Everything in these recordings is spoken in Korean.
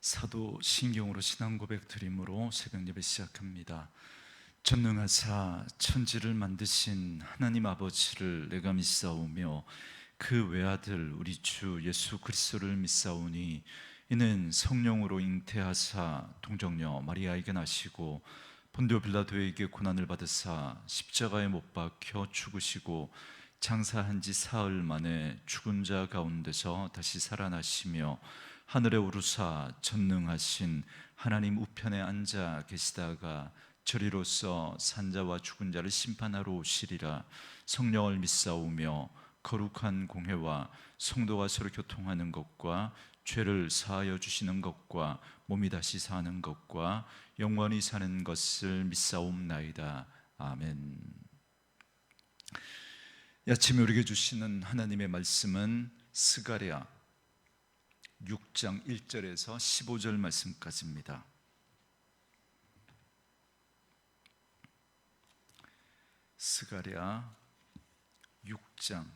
사도 신경으로 신앙 고백 드림으로 새벽 예배 시작합니다. 전능하사 천지를 만드신 하나님 아버지를 내가 믿사오며 그 외아들 우리 주 예수 그리스도를 믿사오니 이는 성령으로 잉태하사 동정녀 마리아에게 나시고 본디오 빌라도에게 고난을 받으사 십자가에 못 박혀 죽으시고 장사한 지 사흘 만에 죽은 자 가운데서 다시 살아나시며 하늘에 오르사 전능하신 하나님 우편에 앉아 계시다가 저리로서 산자와 죽은 자를 심판하러 오시리라. 성령을 믿사오며 거룩한 공회와 성도가 서로 교통하는 것과 죄를 사하여 주시는 것과 몸이 다시 사는 것과 영원히 사는 것을 믿사옵나이다. 아멘. 이 아침에 우리에게 주시는 하나님의 말씀은 스가랴 6장 1절에서 15절 말씀까지입니다. 스가랴 6장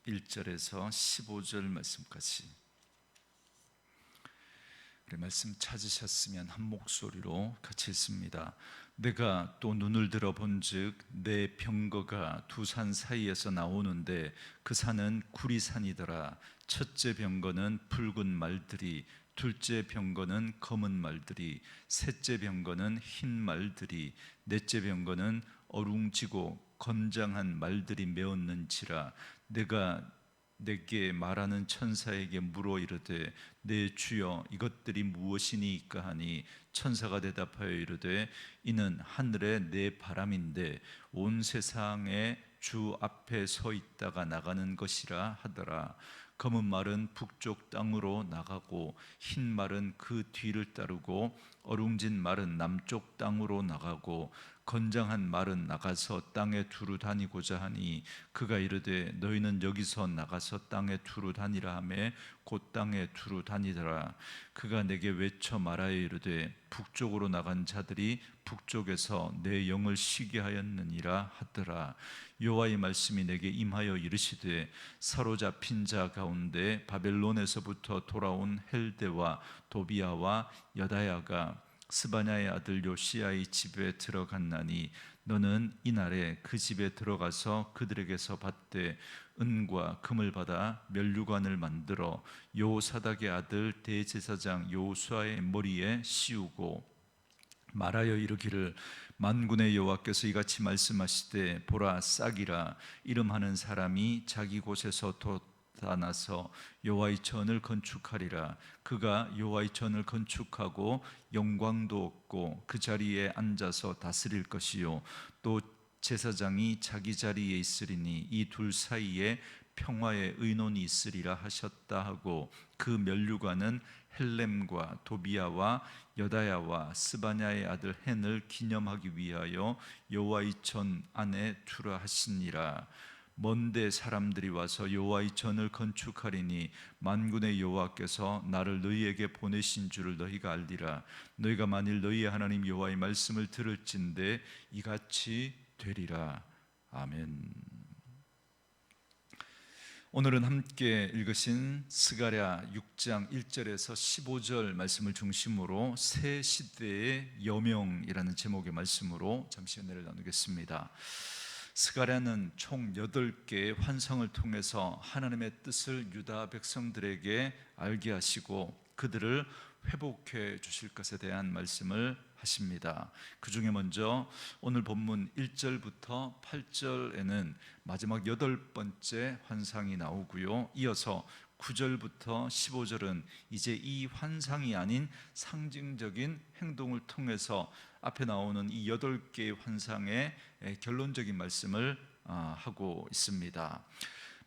1절에서 15절 말씀까지. 말씀 찾으셨으면 한 목소리로 같이 읽습니다. 내가 또 눈을 들어 본즉 내 병거가 두 산 사이에서 나오는데 그 산은 구리산이더라. 첫째 병거는 붉은 말들이, 둘째 병거는 검은 말들이, 셋째 병거는 흰 말들이, 넷째 병거는 어룽지고 건장한 말들이 메었는지라. 내가 내게 말하는 천사에게 물어 이르되 내 주여 이것들이 무엇이니까 하니 천사가 대답하여 이르되 이는 하늘의 내 바람인데 온 세상에 주 앞에 서 있다가 나가는 것이라 하더라. 검은 말은 북쪽 땅으로 나가고 흰 말은 그 뒤를 따르고 어룽진 말은 남쪽 땅으로 나가고 건장한 말은 나가서 땅에 두루 다니고자 하니 그가 이르되 너희는 여기서 나가서 땅에 두루 다니라 하매 곧 땅에 두루 다니더라. 그가 내게 외쳐 말하여 이르되 북쪽으로 나간 자들이 북쪽에서 내 영을 쉬게 하였느니라 하더라. 여호와의 말씀이 내게 임하여 이르시되 사로잡힌 자 가운데 바벨론에서부터 돌아온 헬데와 도비아와 여다야가 스바냐의 아들 요시야의 집에 들어갔나니 너는 이날에 그 집에 들어가서 그들에게서 받되 은과 금을 받아 면류관을 만들어 요사닥의 아들 대제사장 요수아의 머리에 씌우고 말하여 이르기를 만군의 여호와께서 이같이 말씀하시되 보라 싹이라 이름하는 사람이 자기 곳에서 돋아나서 여호와의 전을 건축하리라. 그가 여호와의 전을 건축하고 영광도 얻고 그 자리에 앉아서 다스릴 것이요 또 제사장이 자기 자리에 있으리니 이 둘 사이에 평화의 의논이 있으리라 하셨다 하고 그 면류관은 헬렘과 도비아와 여다야와 스바냐의 아들 헨을 기념하기 위하여 여호와의 전 안에 두라 하시니라. 먼데 사람들이 와서 여호와의 전을 건축하리니 만군의 여호와께서 나를 너희에게 보내신 줄을 너희가 알리라. 너희가 만일 너희의 하나님 여호와의 말씀을 들을진대 이같이 되리라. 아멘. 오늘은 함께 읽으신 스가랴 6장 1절에서 15절 말씀을 중심으로 새 시대의 여명이라는 제목의 말씀으로 잠시 은혜를 나누겠습니다. 스가랴는 총 8개의 환상을 통해서 하나님의 뜻을 유다 백성들에게 알게 하시고 그들을 회복해 주실 것에 대한 말씀을 하십니다. 그 중에 먼저 오늘 본문 1절부터 8절에는 마지막 8번째 환상이 나오고요. 이어서 9절부터 15절은 이제 이 환상이 아닌 상징적인 행동을 통해서 앞에 나오는 이 8개의 환상의 결론적인 말씀을 하고 있습니다.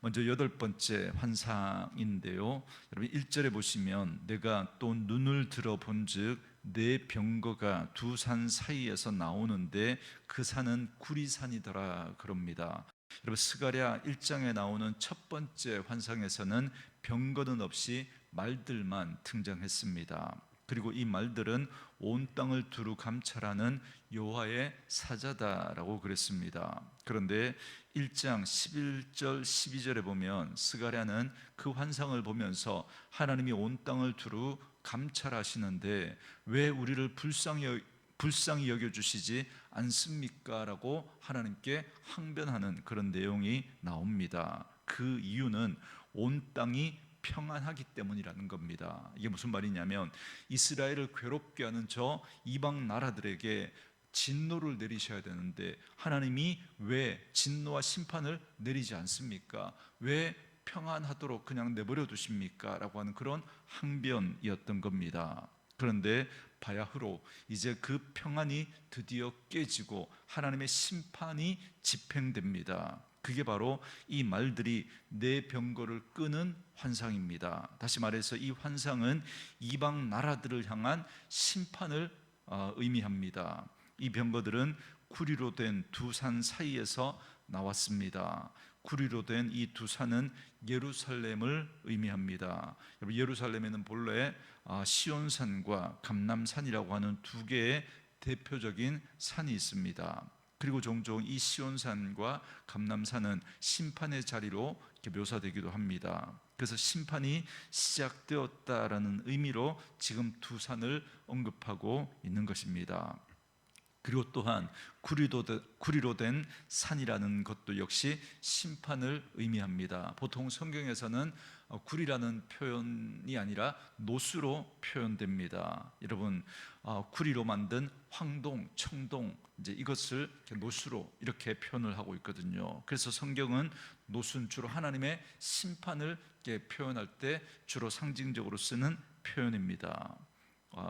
먼저 8번째 환상인데요. 여러분 1절에 보시면 내가 또 눈을 들어 본즉 내 병거가 두 산 사이에서 나오는데 그 산은 구리산이더라 그럽니다. 여러분 스가랴 1장에 나오는 첫 번째 환상에서는 병거는 없이 말들만 등장했습니다. 그리고 이 말들은 온 땅을 두루 감찰하는 여호와의 사자다라고 그랬습니다. 그런데 1장 11절 12절에 보면 스가랴는 그 환상을 보면서 하나님이 온 땅을 두루 감찰하시는데 왜 우리를 불쌍히 여겨주시지 않습니까? 라고 하나님께 항변하는 그런 내용이 나옵니다. 그 이유는 온 땅이 평안하기 때문이라는 겁니다. 이게 무슨 말이냐면 이스라엘을 괴롭게 하는 저 이방 나라들에게 진노를 내리셔야 되는데 하나님이 왜 진노와 심판을 내리지 않습니까? 왜 평안하도록 그냥 내버려 두십니까? 라고 하는 그런 항변이었던 겁니다. 그런데 바야흐로 이제 그 평안이 드디어 깨지고 하나님의 심판이 집행됩니다. 그게 바로 이 말들이 내 병거를 끄는 환상입니다. 다시 말해서 이 환상은 이방 나라들을 향한 심판을 의미합니다. 이 병거들은 구리로 된 두 산 사이에서 나왔습니다. 구리로 된 이 두 산은 예루살렘을 의미합니다. 예루살렘에는 본래 시온산과 감람산이라고 하는 두 개의 대표적인 산이 있습니다. 그리고 종종 이 시온산과 감람산은 심판의 자리로 이렇게 묘사되기도 합니다. 그래서 심판이 시작되었다라는 의미로 지금 두 산을 언급하고 있는 것입니다. 그리고 또한 구리로 된 산이라는 것도 역시 심판을 의미합니다. 보통 성경에서는 구리라는 표현이 아니라 노수로 표현됩니다. 여러분, 구리로 만든 황동, 청동 이제 이것을 노수로 이렇게 표현을 하고 있거든요. 그래서 성경은 노수는 주로 하나님의 심판을 표현할 때 주로 상징적으로 쓰는 표현입니다.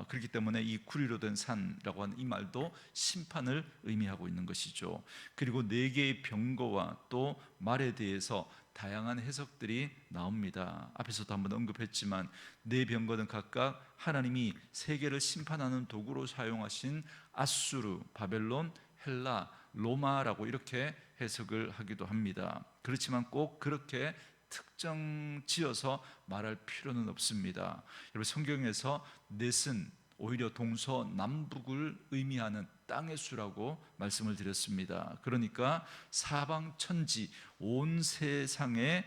그렇기 때문에 이 구리로 된 산이라고 하는 이 말도 심판을 의미하고 있는 것이죠. 그리고 네 개의 병거와 또 말에 대해서 다양한 해석들이 나옵니다. 앞에서도 한번 언급했지만 네 병거는 각각 하나님이 세계를 심판하는 도구로 사용하신 아수르, 바벨론, 헬라, 로마라고 이렇게 해석을 하기도 합니다. 그렇지만 꼭 그렇게 특정 지어서 말할 필요는 없습니다. 여러분, 성경에서 넷은 오히려 동서남북을 의미하는 땅의 수라고 말씀을 드렸습니다. 그러니까 사방천지 온 세상에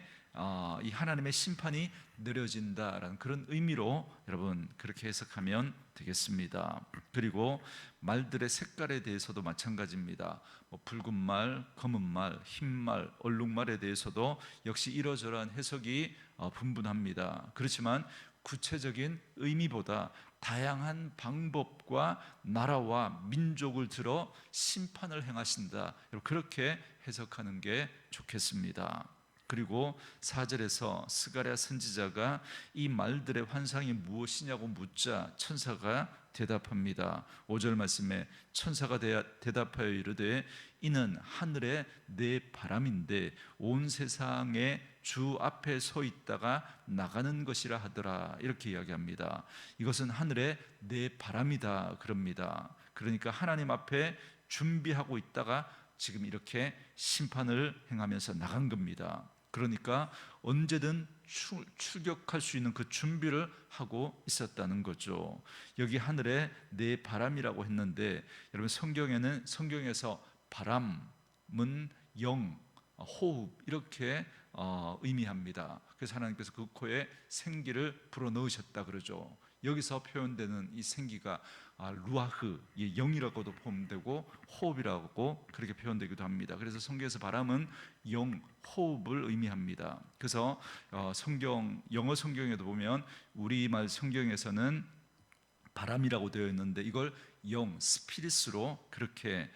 이 하나님의 심판이 내려진다라는 그런 의미로 여러분 그렇게 해석하면 되겠습니다. 그리고 말들의 색깔에 대해서도 마찬가지입니다. 붉은 말, 검은 말, 흰 말, 얼룩말에 대해서도 역시 이러저러한 해석이 분분합니다. 그렇지만 구체적인 의미보다 다양한 방법과 나라와 민족을 들어 심판을 행하신다, 그렇게 해석하는 게 좋겠습니다. 그리고 4절에서 스가랴 선지자가 이 말들의 환상이 무엇이냐고 묻자 천사가 대답합니다. 5절 말씀에 천사가 대답하여 이르되 이는 하늘의 내 바람인데 온 세상에 주 앞에 서 있다가 나가는 것이라 하더라, 이렇게 이야기합니다. 이것은 하늘의 내 바람이다 그럽니다. 그러니까 하나님 앞에 준비하고 있다가 지금 이렇게 심판을 행하면서 나간 겁니다. 그러니까 언제든 출격할 수 있는 그 준비를 하고 있었다는 거죠. 여기 하늘에 내 바람이라고 했는데 여러분, 성경에서 바람은 영, 호흡 이렇게 의미합니다. 그래서 하나님께서 그 코에 생기를 불어넣으셨다 그러죠. 여기서 표현되는 이 생기가 루아흐, 영이라고도 표현되고 호흡이라고 그렇게 표현되기도 합니다. 그래서 성경에서 바람은 영, 호흡을 의미합니다. 그래서 영어 성경에도 보면 우리말 성경에서는 바람이라고 되어 있는데 이걸 영, 스피릿으로 그렇게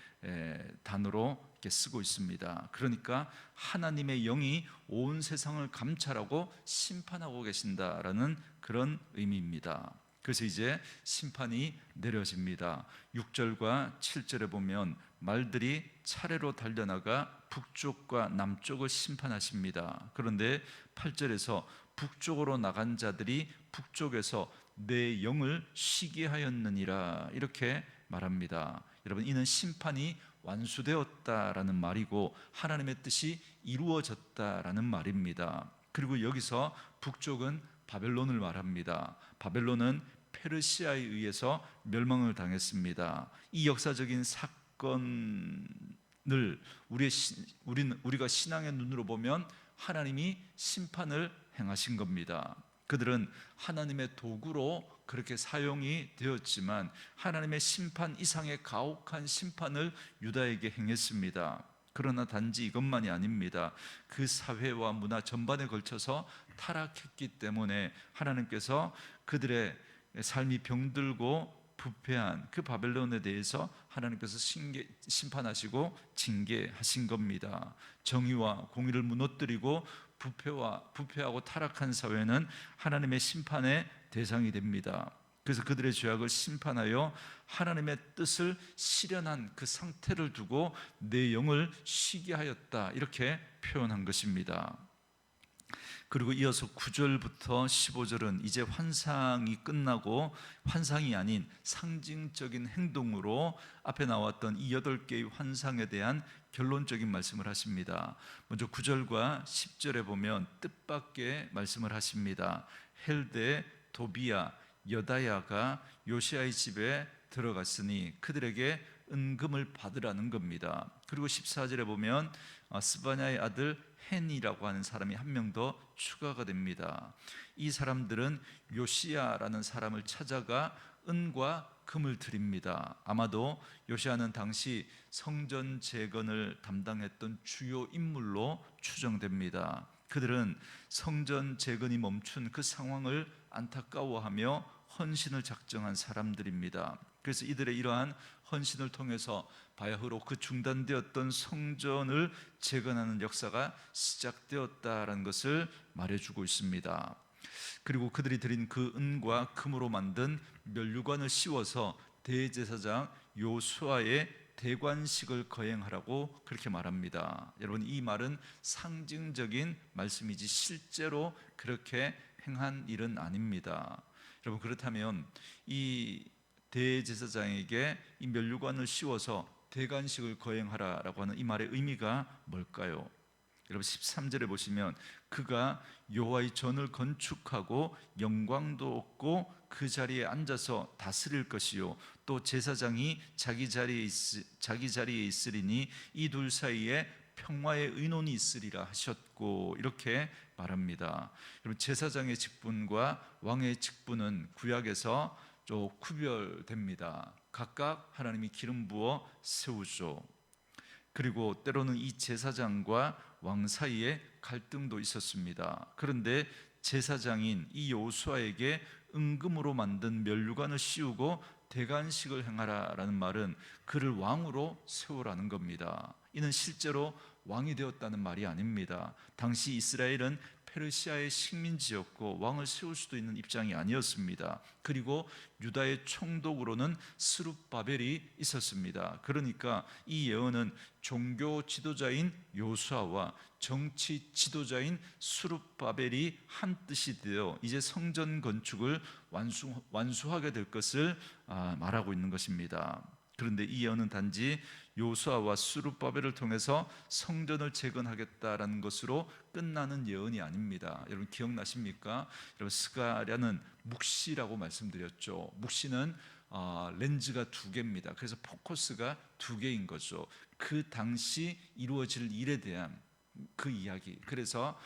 단어로 이렇게 쓰고 있습니다. 그러니까 하나님의 영이 온 세상을 감찰하고 심판하고 계신다라는 그런 의미입니다. 그래서 이제 심판이 내려집니다. 6절과 7절에 보면 말들이 차례로 달려나가 북쪽과 남쪽을 심판하십니다. 그런데 8절에서 북쪽으로 나간 자들이 북쪽에서 내 영을 쉬게 하였느니라, 이렇게 말합니다. 여러분, 이는 심판이 완수되었다라는 말이고 하나님의 뜻이 이루어졌다라는 말입니다. 그리고 여기서 북쪽은 바벨론을 말합니다. 바벨론은 페르시아에 의해서 멸망을 당했습니다. 이 역사적인 사건을 우리가 신앙의 눈으로 보면 하나님이 심판을 행하신 겁니다. 그들은 하나님의 도구로 그렇게 사용이 되었지만 하나님의 심판 이상의 가혹한 심판을 유다에게 행했습니다. 그러나 단지 이것만이 아닙니다. 그 사회와 문화 전반에 걸쳐서 타락했기 때문에 하나님께서 그들의 삶이 병들고 부패한 그 바벨론에 대해서 하나님께서 심판하시고 징계하신 겁니다. 정의와 공의를 무너뜨리고 부패하고 타락한 사회는 하나님의 심판의 대상이 됩니다. 그래서 그들의 죄악을 심판하여 하나님의 뜻을 실현한 그 상태를 두고 내 영을 쉬게 하였다, 이렇게 표현한 것입니다. 그리고 이어서 9절부터 15절은 이제 환상이 끝나고 환상이 아닌 상징적인 행동으로 앞에 나왔던 이 8개의 환상에 대한 결론적인 말씀을 하십니다. 먼저 9절과 10절에 보면 뜻밖의 말씀을 하십니다. 헬데, 도비야, 여다야가 요시야의 집에 들어갔으니 그들에게 은금을 받으라는 겁니다. 그리고 14절에 보면 스바냐의 아들 헨이라고 하는 사람이 한 명 더 추가가 됩니다. 이 사람들은 요시야라는 사람을 찾아가 은과 금을 드립니다. 아마도 요시야는 당시 성전 재건을 담당했던 주요 인물로 추정됩니다. 그들은 성전 재건이 멈춘 그 상황을 안타까워하며 헌신을 작정한 사람들입니다. 그래서 이들의 이러한 헌신을 통해서 바야흐로 그 중단되었던 성전을 재건하는 역사가 시작되었다라는 것을 말해주고 있습니다. 그리고 그들이 드린 그 은과 금으로 만든 면류관을 씌워서 대제사장 요수아의 대관식을 거행하라고 그렇게 말합니다. 여러분, 이 말은 상징적인 말씀이지 실제로 그렇게 행한 일은 아닙니다. 여러분, 그렇다면 이 대제사장에게 이 면류관을 씌워서 대관식을 거행하라라고 하는 이 말의 의미가 뭘까요? 여러분, 13절에 보시면 그가 여호와의 전을 건축하고 영광도 얻고 그 자리에 앉아서 다스릴 것이요 또 제사장이 자기 자리에 있으리니 이 둘 사이에 평화의 의논이 있으리라 하셨고, 이렇게 말합니다. 여러분, 제사장의 직분과 왕의 직분은 구약에서 좀 구별됩니다. 각각 하나님이 기름 부어 세우죠. 그리고 때로는 이 제사장과 왕 사이에 갈등도 있었습니다. 그런데 제사장인 이 여호수아에게 은금으로 만든 면류관을 씌우고 대관식을 행하라라는 말은 그를 왕으로 세우라는 겁니다. 이는 실제로 왕이 되었다는 말이 아닙니다. 당시 이스라엘은 페르시아의 식민지였고 왕을 세울 수도 있는 입장이 아니었습니다. 그리고 유다의 총독으로는 스룹바벨이 있었습니다. 그러니까 이 예언은 종교 지도자인 요수아와 정치 지도자인 스룹바벨이 한 뜻이 되어 이제 성전 건축을 완수하게 될 것을 말하고 있는 것입니다. 그런데 이 예언은 단지 요수아와 스룹바벨을 통해서 성전을 재건하겠다라는 것으로 끝나는 예언이 아닙니다. 여러분, 기억나십니까? 여러분, 스가랴는 묵시라고 말씀드렸죠. 묵시는 렌즈가 2개입니다. 그래서 포커스가 2개인 거죠. 그 당시 이루어질 일에 대한 그 이야기. 그래서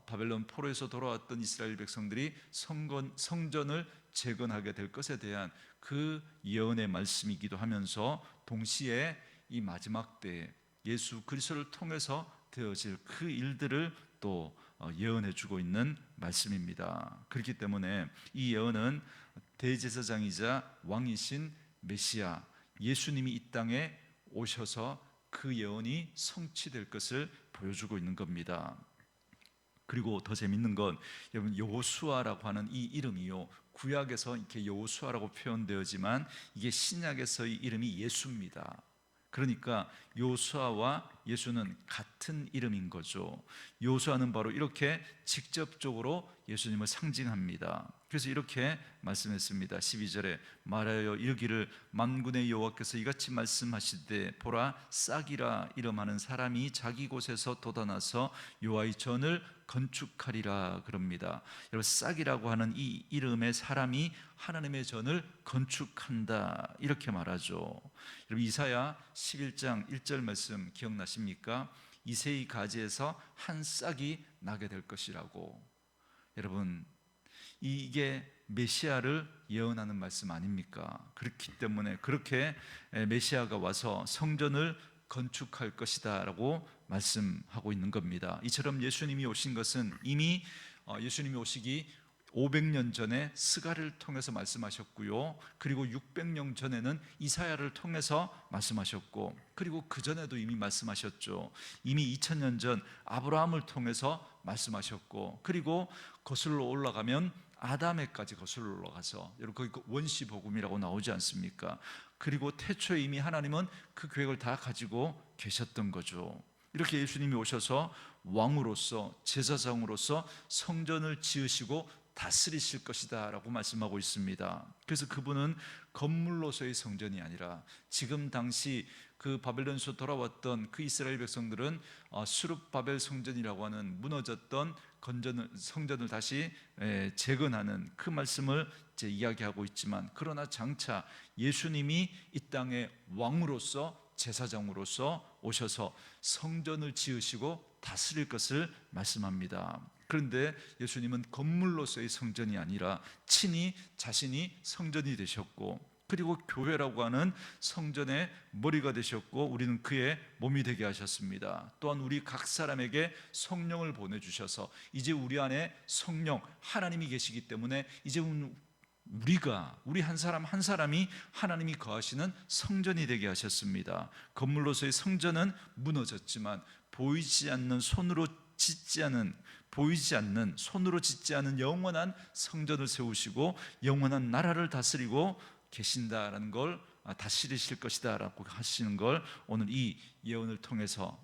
바벨론 포로에서 돌아왔던 이스라엘 백성들이 성전을 재건하게 될 것에 대한 그 예언의 말씀이기도 하면서 동시에 이 마지막 때에 예수 그리스도를 통해서 되어질 그 일들을 또 예언해 주고 있는 말씀입니다. 그렇기 때문에 이 예언은 대제사장이자 왕이신 메시아 예수님이 이 땅에 오셔서 그 예언이 성취될 것을 보여주고 있는 겁니다. 그리고 더 재밌는 건 여러분, 여호수아라고 하는 이 이름이요, 구약에서 이렇게 여호수아라고 표현되었지만 이게 신약에서의 이름이 예수입니다. 그러니까 요수아와 예수는 같은 이름인 거죠. 요수아는 바로 이렇게 직접적으로 예수님을 상징합니다. 그래서 이렇게 말씀했습니다. 12절에 말하여 이르기를 만군의 여호와께서 이같이 말씀하시되 보라, 싹이라 이름하는 사람이 자기 곳에서 돋아나서 여호와의 전을 건축하리라 그럽니다. 여러분, 싹이라고 하는 이 이름의 사람이 하나님의 전을 건축한다 이렇게 말하죠. 여러분, 이사야 11장 1절 말씀 기억나십니까? 이새의 가지에서 한 싹이 나게 될 것이라고. 여러분, 이게 메시아를 예언하는 말씀 아닙니까? 그렇기 때문에 그렇게 메시아가 와서 성전을 건축할 것이다 라고 말씀하고 있는 겁니다. 이처럼 예수님이 오신 것은 이미 예수님이 오시기 500년 전에 스가랴를 통해서 말씀하셨고요, 그리고 600년 전에는 이사야를 통해서 말씀하셨고, 그리고 그 전에도 이미 말씀하셨죠. 이미 2000년 전 아브라함을 통해서 말씀하셨고, 그리고 거슬러 올라가면 아담에까지 거슬러 올라가서, 여러분 거기 원시 복음이라고 나오지 않습니까? 그리고 태초에 이미 하나님은 그 계획을 다 가지고 계셨던 거죠. 이렇게 예수님이 오셔서 왕으로서, 제사장으로서 성전을 지으시고 다스리실 것이다 라고 말씀하고 있습니다. 그래서 그분은 건물로서의 성전이 아니라, 지금 당시 그 바벨론에서 돌아왔던 그 이스라엘 백성들은 수룹바벨 성전이라고 하는 무너졌던 성전을 다시 재건하는 그 말씀을 이제 이야기하고 있지만, 그러나 장차 예수님이 이 땅의 왕으로서, 제사장으로서 오셔서 성전을 지으시고 다스릴 것을 말씀합니다. 그런데 예수님은 건물로서의 성전이 아니라 친히 자신이 성전이 되셨고, 그리고 교회라고 하는 성전의 머리가 되셨고, 우리는 그의 몸이 되게 하셨습니다. 또한 우리 각 사람에게 성령을 보내주셔서 이제 우리 안에 성령, 하나님이 계시기 때문에 이제 우리 한 사람 한 사람이 하나님이 거하시는 성전이 되게 하셨습니다. 건물로서의 성전은 무너졌지만 보이지 않는 손으로 짓지 않은 영원한 성전을 세우시고 영원한 나라를 다스리고 계신다라는 걸, 다스리실 것이다 라고 하시는 걸 오늘 이 예언을 통해서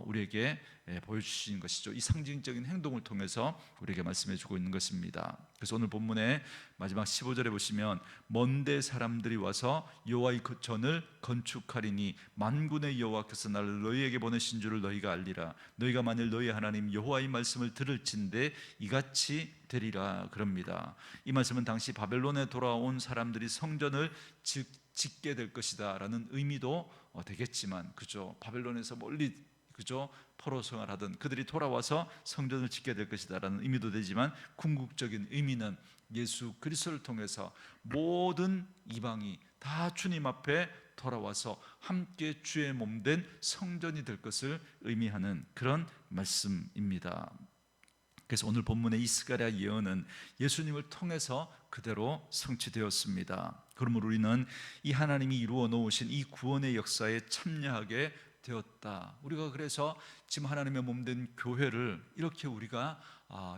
우리에게 보여주신 것이죠. 이 상징적인 행동을 통해서 우리에게 말씀해 주고 있는 것입니다. 그래서 오늘 본문의 마지막 15절에 보시면, 먼데 사람들이 와서 여호와의 전을 건축하리니 만군의 여호와께서 나를 너희에게 보내신 줄을 너희가 알리라. 너희가 만일 너희 하나님 여호와의 말씀을 들을진대 이같이 되리라 그럽니다. 이 말씀은 당시 바벨론에 돌아온 사람들이 성전을 짓게 될 것이다 라는 의미도 되겠지만, 그죠, 바벨론에서 멀리, 그죠, 포로 생활하던 그들이 돌아와서 성전을 짓게 될 것이다 라는 의미도 되지만, 궁극적인 의미는 예수 그리스도를 통해서 모든 이방이 다 주님 앞에 돌아와서 함께 주의 몸된 성전이 될 것을 의미하는 그런 말씀입니다. 그래서 오늘 본문의 이 스가랴 예언은 예수님을 통해서 그대로 성취되었습니다. 그러므로 우리는 이 하나님이 이루어 놓으신 이 구원의 역사에 참여하게 되었다. 우리가 그래서 지금 하나님의 몸된 교회를 이렇게 우리가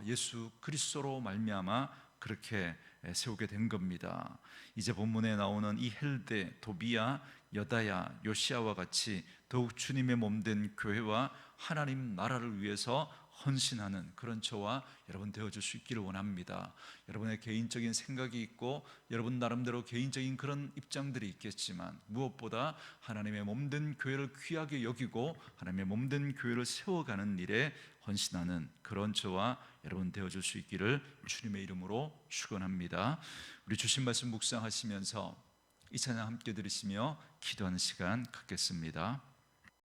예수 그리스도로 말미암아 그렇게 세우게 된 겁니다. 이제 본문에 나오는 이 헬데, 도비야, 여다야, 요시아와 같이 더욱 주님의 몸된 교회와 하나님 나라를 위해서 헌신하는 그런 저와 여러분 되어줄 수 있기를 원합니다. 여러분의 개인적인 생각이 있고 여러분 나름대로 개인적인 그런 입장들이 있겠지만, 무엇보다 하나님의 몸된 교회를 귀하게 여기고 하나님의 몸된 교회를 세워가는 일에 헌신하는 그런 저와 여러분 되어줄 수 있기를 주님의 이름으로 축원합니다. 우리 주신 말씀 묵상하시면서 이 찬양 함께 들으시며 기도하는 시간 갖겠습니다.